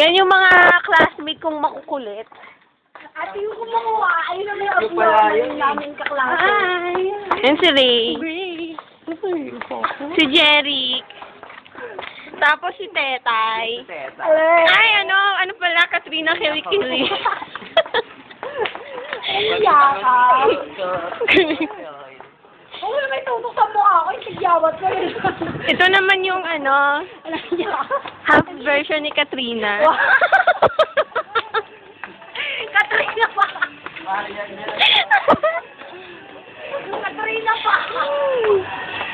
Yan yung mga classmate kong makukulit. Ate yung kumukuha, ayun naman yung Yung pala abnormal yun. yung namin kaklase. Hi! Yan si Ray. Si Jeric. Tapos si Tetay. Ay, ano pala, Katrina Kilikili. Iya ka. Oo, may tutok sa mukha ko, yung tigyawat ko rin. Ito naman yung half version ni Katrina. Katrina pa. Katrina pa.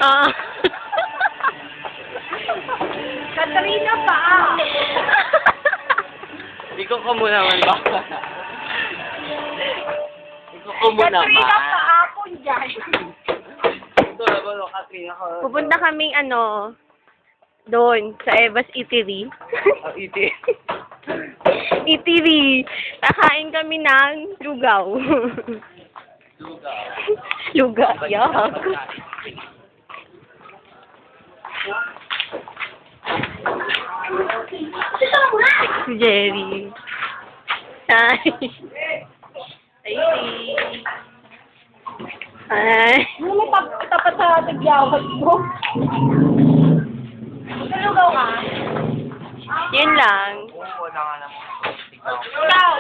Ah. Katrina pa. Ikaw ka muna man ba? Ikaw ka muna Katrina man. pa ako dyan. Ito na ba, Katrina ka? Pupunta kaming doon, sa Eva's Eatery. Iti. Eatery. Kakain kami ng lugaw. Lugaw. Yuck. Si Jerry. Hi. Hi. Ano mo tapat sa tigyawat mo? Nalugaw ka? Yun lang. Wala nga naman. Ikaw!